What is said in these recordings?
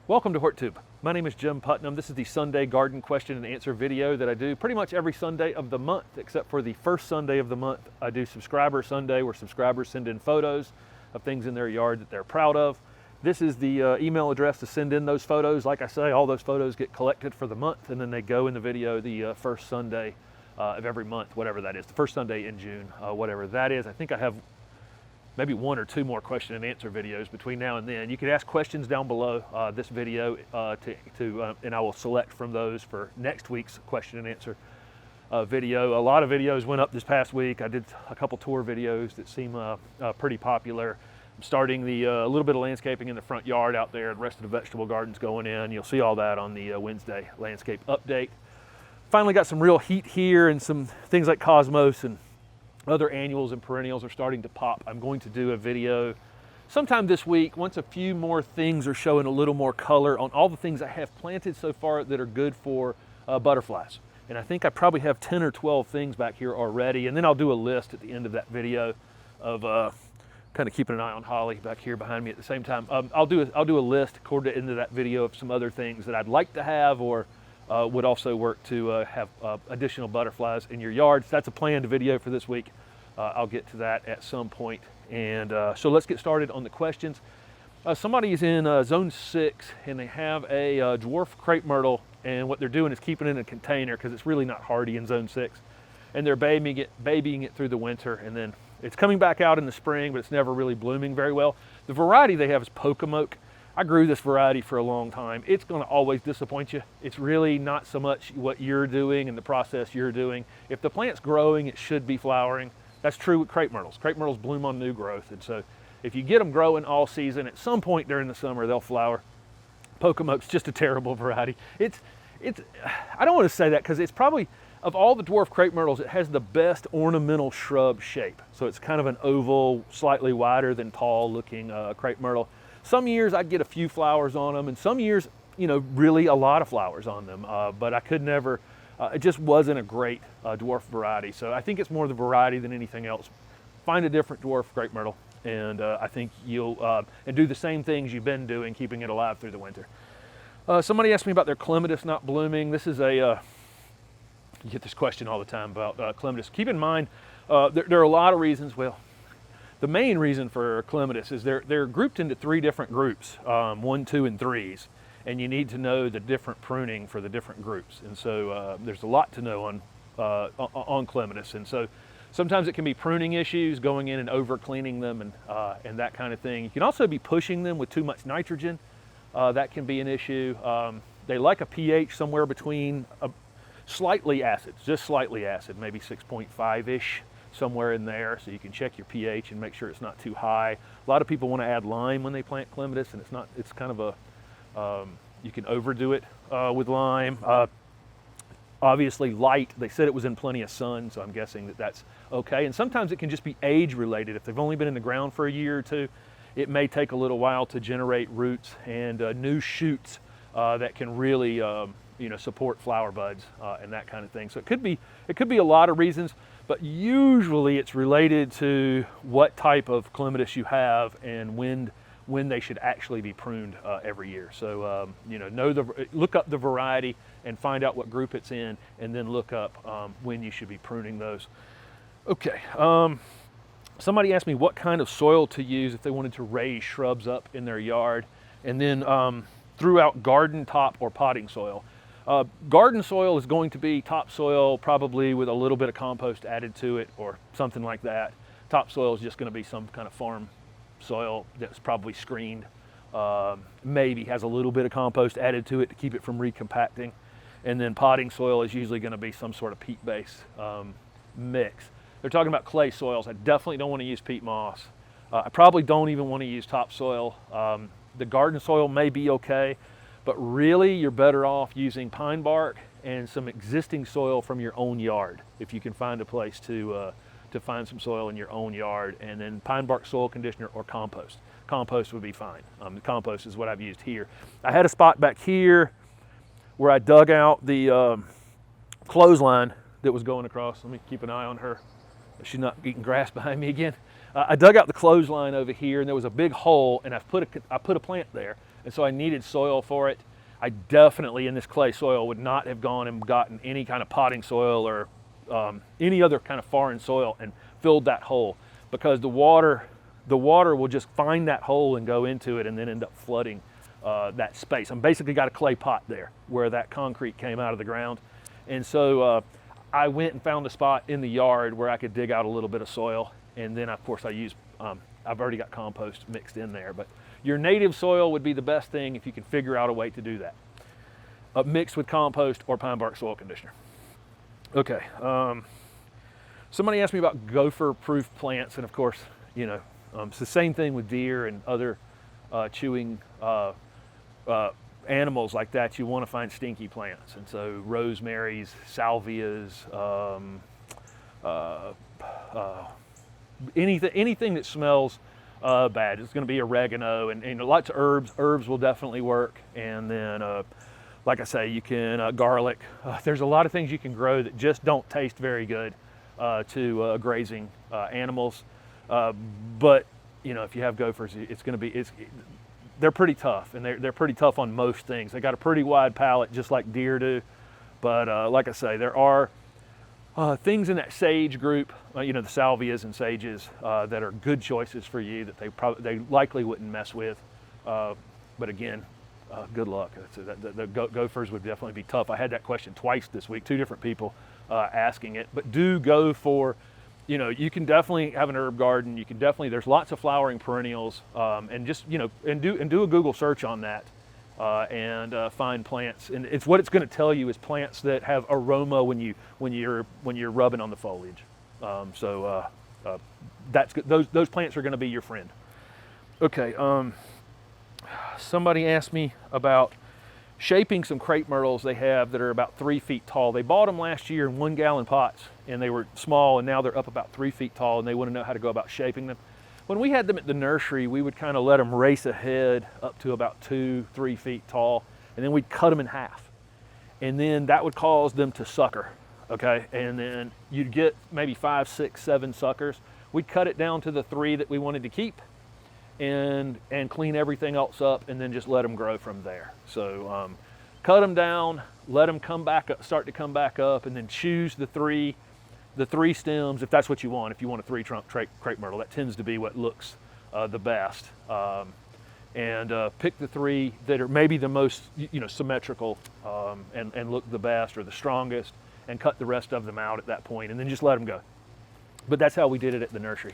Welcome to HortTube. My name is Jim Putnam. This is the Sunday garden question and answer video that I do pretty much every Sunday of the month, except for the first Sunday of the month. I do Subscriber Sunday, where subscribers send in photos of things in their yard that they're proud of. This is the email address to send in those photos. Like I say, all those photos get collected for the month, and then they go in the video the first Sunday of every month, whatever that is, the first Sunday in June, whatever that is. I think I have maybe one or two more question and answer videos between now and then. You can ask questions down below this video and I will select from those for next week's question and answer video. A lot of videos went up this past week. I did a couple tour videos that seem pretty popular. I'm starting a little bit of landscaping in the front yard out there, and the rest of the vegetable gardens going in. You'll see all that on the Wednesday landscape update. Finally got some real heat here, and some things like cosmos and other annuals and perennials are starting to pop. I'm going to do a video sometime this week once a few more things are showing a little more color on all the things I have planted so far that are good for butterflies. And I think I probably have 10 or 12 things back here already. And then I'll do a list at the end of that video of kind of keeping an eye on holly back here behind me at the same time. I'll do a list toward the end of that video of some other things that I'd like to have or would also work to have additional butterflies in your yards. That's a planned video for this week. I'll get to that at some point. And so let's get started on the questions. Somebody is in zone 6 and they have a dwarf crepe myrtle, and what they're doing is keeping it in a container because it's really not hardy in zone 6. And they're babying it through the winter, and then it's coming back out in the spring, but it's never really blooming very well. The variety they have is Pokemoke. I grew this variety for a long time. It's going to always disappoint you. It's really not so much what you're doing and the process you're doing. If the plant's growing, it should be flowering. That's true with crepe myrtles. Crepe myrtles bloom on new growth, and so if you get them growing all season, at some point during the summer they'll flower. Pokemoke's just a terrible variety. I don't want to say that because it's probably, of all the dwarf crepe myrtles, it has the best ornamental shrub shape. So it's kind of an oval, slightly wider than tall looking crepe myrtle. Some years I'd get a few flowers on them, and some years, really a lot of flowers on them. But I could never, it just wasn't a great dwarf variety. So I think it's more the variety than anything else. Find a different dwarf crepe myrtle, and I think you'll, and do the same things you've been doing, keeping it alive through the winter. Somebody asked me about their clematis not blooming. This is you get this question all the time about clematis. Keep in mind, there are a lot of reasons. Well, the main reason for clematis is they're grouped into 3 different groups, 1, 2, and 3s, and you need to know the different pruning for the different groups. And so there's a lot to know on clematis. And so sometimes it can be pruning issues, going in and over cleaning them and that kind of thing. You can also be pushing them with too much nitrogen. That can be an issue. They like a pH somewhere between slightly acid, just slightly acid, maybe 6.5-ish. Somewhere in there, so you can check your pH and make sure it's not too high. A lot of people want to add lime when they plant clematis, and it's kind of a, you can overdo it with lime. Obviously light, they said it was in plenty of sun, so I'm guessing that's okay. And sometimes it can just be age related. If they've only been in the ground for a year or two, it may take a little while to generate roots and new shoots that can really support flower buds and that kind of thing. So it could be a lot of reasons, but usually it's related to what type of clematis you have and when they should actually be pruned every year. So look up the variety and find out what group it's in, and then look up when you should be pruning those. Okay. Somebody asked me what kind of soil to use if they wanted to raise shrubs up in their yard, and then threw out garden top or potting soil. Garden soil is going to be topsoil, probably with a little bit of compost added to it or something like that. Topsoil is just going to be some kind of farm soil that's probably screened. Maybe has a little bit of compost added to it to keep it from recompacting. And then potting soil is usually going to be some sort of peat-based mix. They're talking about clay soils. I definitely don't want to use peat moss. I probably don't even want to use topsoil. The garden soil may be okay, but really you're better off using pine bark and some existing soil from your own yard if you can find a place to find some soil in your own yard, and then pine bark soil conditioner or compost. Compost would be fine. The compost is what I've used here. I had a spot back here where I dug out the clothesline that was going across. Let me keep an eye on her. She's not eating grass behind me again. I dug out the clothesline over here, and there was a big hole, and I put a plant there. and so I needed soil for it. I definitely in this clay soil would not have gone and gotten any kind of potting soil or any other kind of foreign soil and filled that hole, because the water will just find that hole and go into it and then end up flooding that space. I'm basically got a clay pot there where that concrete came out of the ground. And so I went and found a spot in the yard where I could dig out a little bit of soil. And then of course I use, I've already got compost mixed in there, but your native soil would be the best thing if you can figure out a way to do that. Mixed with compost or pine bark soil conditioner. Okay, somebody asked me about gopher proof plants, and of course, you know, it's the same thing with deer and other chewing animals like that. You want to find stinky plants, and so rosemaries, salvias, anything that smells bad. It's going to be oregano and lots of herbs. Herbs will definitely work, and then like I say, you can garlic. There's a lot of things you can grow that just don't taste very good to grazing animals. But you know, if you have gophers, it's going to be they're pretty tough, and they're pretty tough on most things. They got a pretty wide palate, just like deer do. But like I say, there are things in that sage group, you know, the salvias and sages that are good choices for you that they likely wouldn't mess with. But again, good luck. The gophers would definitely be tough. I had that question twice this week, 2 different people asking it. But do go for, you know, you can definitely have an herb garden. You can definitely, there's lots of flowering perennials, and just, you know, and do a Google search on that and find plants. And it's what it's going to tell you is plants that have aroma when you're rubbing on the foliage. That's good. Those plants are going to be your friend. Okay. Somebody asked me about shaping some crepe myrtles they have that are about 3 feet tall. They bought them last year in 1-gallon pots, and they were small, and now they're up about 3 feet tall, and they want to know how to go about shaping them. When we had them at the nursery, we would kind of let them race ahead up to about 2-3 feet tall, and then we'd cut them in half. And then that would cause them to sucker, okay? And then you'd get maybe 5, 6, 7 suckers. We'd cut it down to the 3 that we wanted to keep, and clean everything else up, and then just let them grow from there. So cut them down, let them come back up, start to come back up, and then choose the three stems if that's what you want. If you want a 3-trunk crepe myrtle, that tends to be what looks the best. Pick the 3 that are maybe the most, you know, symmetrical and look the best or the strongest, and cut the rest of them out at that point, and then just let them go. But that's how we did it at the nursery.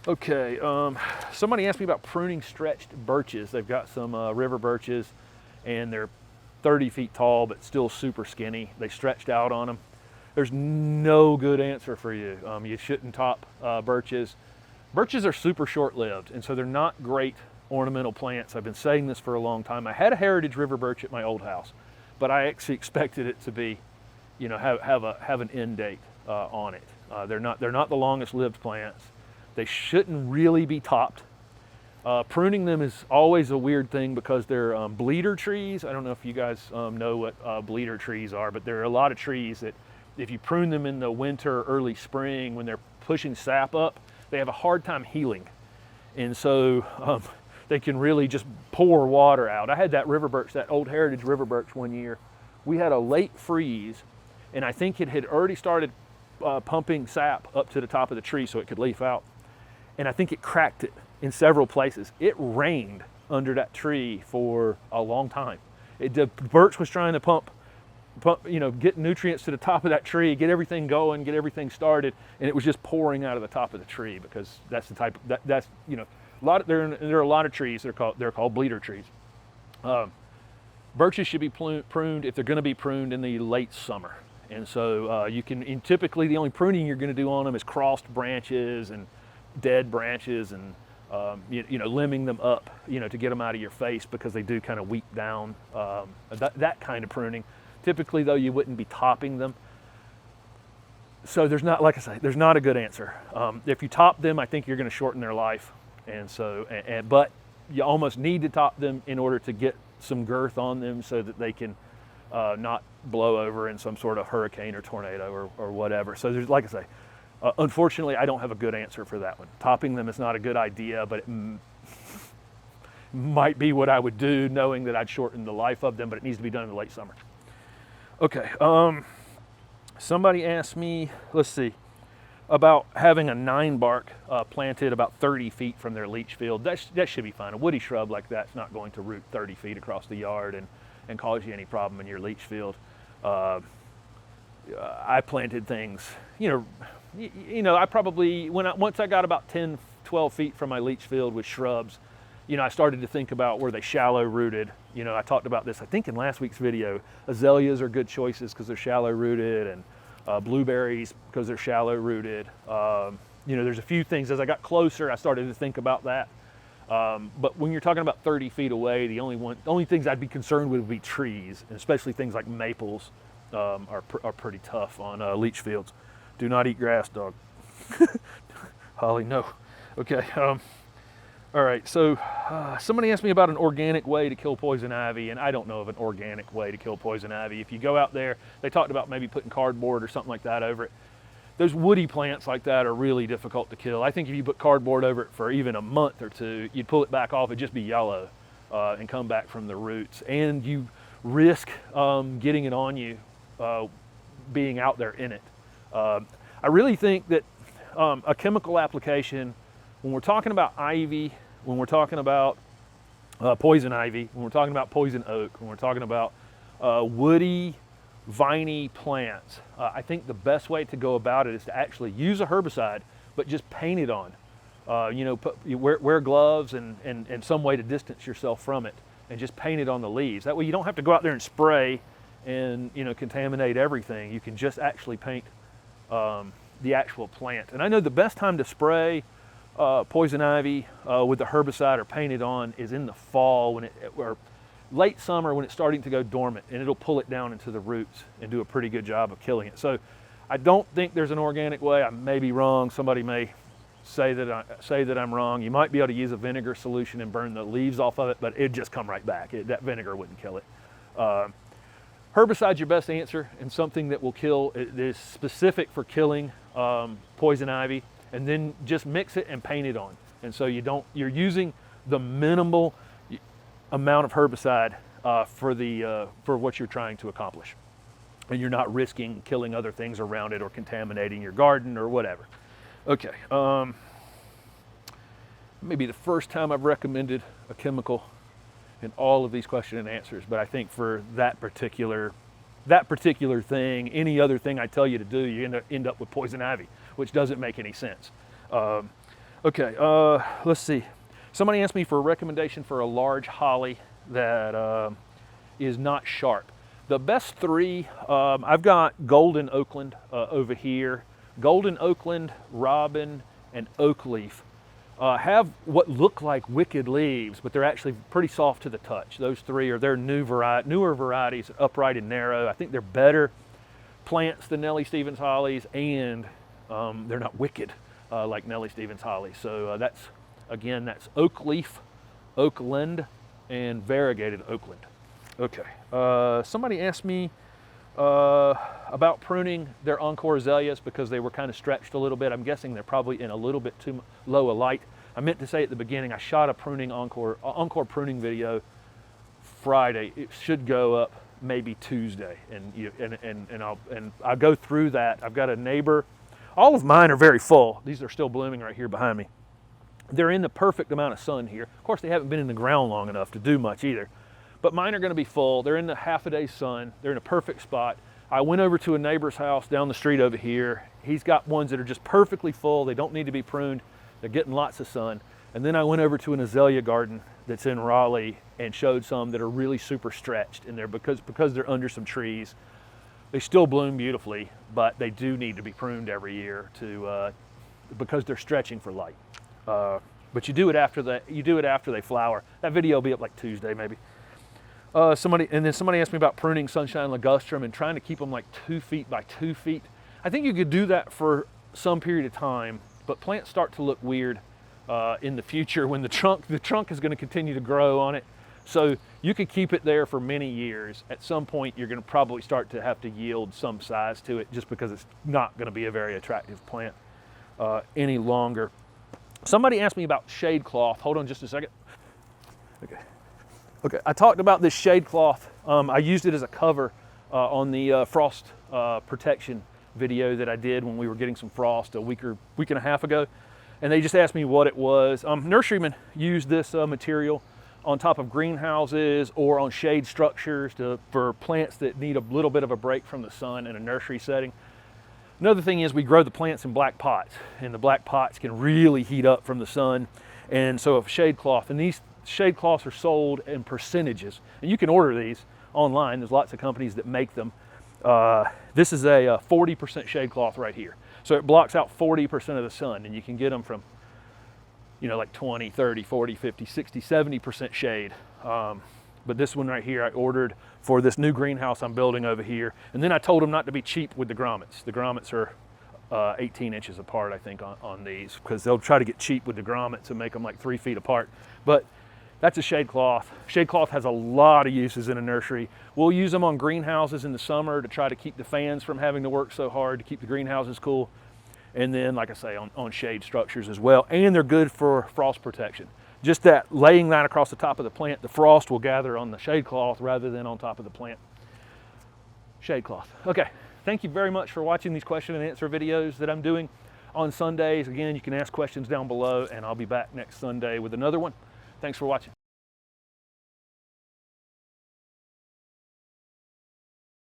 Okay, somebody asked me about pruning stretched birches. They've got some river birches, and they're 30 feet tall, but still super skinny. They stretched out on them. There's no good answer for you. You shouldn't top birches. Birches are super short-lived, and so they're not great ornamental plants. I've been saying this for a long time. I had a heritage river birch at my old house, but I actually expected it to be, you know, have an end date on it. They're not the longest-lived plants. They shouldn't really be topped. Pruning them is always a weird thing because they're bleeder trees. I don't know if you guys know what bleeder trees are, but there are a lot of trees that if you prune them in the winter, early spring, when they're pushing sap up, they have a hard time healing. And so they can really just pour water out. I had that river birch, that old heritage river birch one year. We had a late freeze, and I think it had already started pumping sap up to the top of the tree so it could leaf out. And I think it cracked it in several places. It rained under that tree for a long time. The birch was trying to pump, you know, get nutrients to the top of that tree, get everything going, get everything started, and it was just pouring out of the top of the tree because that's the type of, that's, you know, there are a lot of trees that are called bleeder trees. Birches should be pruned if they're going to be pruned in the late summer. And so you can, and typically the only pruning you're going to do on them is crossed branches and dead branches, and you know, limbing them up, you know, to get them out of your face because they do kind of weep down. That kind of pruning. Typically, though, you wouldn't be topping them. So there's not, like I say, there's not a good answer. If you top them, I think you're going to shorten their life, and so, but you almost need to top them in order to get some girth on them so that they can not blow over in some sort of hurricane or tornado or whatever. So there's, like I say. Unfortunately, I don't have a good answer for that one. Topping them is not a good idea, but it might be what I would do, knowing that I'd shorten the life of them, but it needs to be done in the late summer. Okay, somebody asked me, let's see, about having a 9-bark planted about 30 feet from their leach field. That should be fine. A woody shrub like that's not going to root 30 feet across the yard and cause you any problem in your leach field. I planted things, I probably, once I got about 10, 12 feet from my leach field with shrubs, I started to think about, were they shallow rooted? I talked about this, I think, in last week's video. Azaleas are good choices because they're shallow rooted, and blueberries because they're shallow rooted. There's a few things. As I got closer, I started to think about that. But when you're talking about 30 feet away, the only things I'd be concerned with would be trees, and especially things like maples are pretty tough on leach fields. Do not eat grass, dog. Holly, no. Okay. All right, so somebody asked me about an organic way to kill poison ivy, and I don't know of an organic way to kill poison ivy. If you go out there, they talked about maybe putting cardboard or something like that over it. Those woody plants like that are really difficult to kill. I think if you put cardboard over it for even a month or two, you'd pull it back off, it'd just be yellow and come back from the roots. And you risk getting it on you being out there in it. I really think that a chemical application, when we're talking about ivy, when we're talking about poison ivy, when we're talking about poison oak, when we're talking about woody, viney plants, I think the best way to go about it is to actually use a herbicide, but just paint it on. Wear gloves and some way to distance yourself from it, and just paint it on the leaves. That way you don't have to go out there and spray and contaminate everything. You can just actually paint the actual plant. And I know the best time to spray poison ivy with the herbicide or paint it on is in the fall, or late summer when it's starting to go dormant, and it'll pull it down into the roots and do a pretty good job of killing it. So I don't think there's an organic way. I may be wrong. Somebody may say that I'm wrong. You might be able to use a vinegar solution and burn the leaves off of it, but it'd just come right back. That vinegar wouldn't kill it. Herbicide's your best answer, and something that will kill. It is specific for killing poison ivy, and then just mix it and paint it on. And so you're using the minimal amount of herbicide for what you're trying to accomplish, and you're not risking killing other things around it or contaminating your garden or whatever. Okay, maybe the first time I've recommended a chemical in all of these question and answers, but I think for that particular thing, any other thing I tell you to do, you end up with poison ivy, which doesn't make any sense. Okay, let's see. Somebody asked me for a recommendation for a large holly that is not sharp. The best three, I've got golden oakland over here. Golden oakland, robin, and oak leaf have what look like wicked leaves, but they're actually pretty soft to the touch. Those three are their newer varieties, upright and narrow. I think they're better plants than Nellie Stevens hollies, and they're not wicked like Nellie Stevens holly. So that's oak leaf, oakland, and variegated oakland. Okay, somebody asked me about pruning their encore azaleas because they were kind of stretched a little bit. I'm guessing they're probably in a little bit too low a light. I meant to say at the beginning, I shot a pruning encore pruning video Friday. It should go up maybe Tuesday, and I'll go through that. I've got a neighbor. All of mine are very full. These are still blooming right here behind me. They're in the perfect amount of sun here. Of course, they haven't been in the ground long enough to do much either. But mine are going to be full. They're in the half a day sun. They're in a perfect spot. I went over to a neighbor's house down the street over here. He's got ones that are just perfectly full. They don't need to be pruned. They're getting lots of sun. And then I went over to an azalea garden that's in Raleigh and showed some that are really super stretched. And they're because they're under some trees. They still bloom beautifully, but they do need to be pruned every year because they're stretching for light. But you do it after they flower. That video will be up like Tuesday maybe. Somebody asked me about pruning sunshine ligustrum and trying to keep them like 2 feet by 2 feet. I think you could do that for some period of time, but plants start to look weird in the future when the trunk is going to continue to grow on it. So you could keep it there for many years. At some point, you're going to probably start to have to yield some size to it just because it's not going to be a very attractive plant any longer. Somebody asked me about shade cloth. Hold on just a second. Okay, I talked about this shade cloth. I used it as a cover on the frost protection video that I did when we were getting some frost a week and a half ago. And they just asked me what it was. Nurserymen use this material on top of greenhouses or on shade structures for plants that need a little bit of a break from the sun in a nursery setting. Another thing is we grow the plants in black pots, and the black pots can really heat up from the sun. And so a shade cloth, and these shade cloths are sold in percentages, and you can order these online. There's lots of companies that make them. This is a 40% shade cloth right here. So it blocks out 40% of the sun, and you can get them from, you know, like 20, 30, 40, 50, 60, 70% shade. But this one right here I ordered for this new greenhouse I'm building over here. And then I told them not to be cheap with the grommets. The grommets are 18 inches apart, I think, on these, because they'll try to get cheap with the grommets and make them like 3 feet apart. But that's a shade cloth. Shade cloth has a lot of uses in a nursery. We'll use them on greenhouses in the summer to try to keep the fans from having to work so hard to keep the greenhouses cool. And then, like I say, on shade structures as well. And they're good for frost protection. Just that, laying that across the top of the plant, the frost will gather on the shade cloth rather than on top of the plant. Shade cloth. Okay, thank you very much for watching these question and answer videos that I'm doing on Sundays. Again, you can ask questions down below, and I'll be back next Sunday with another one. Thanks for watching.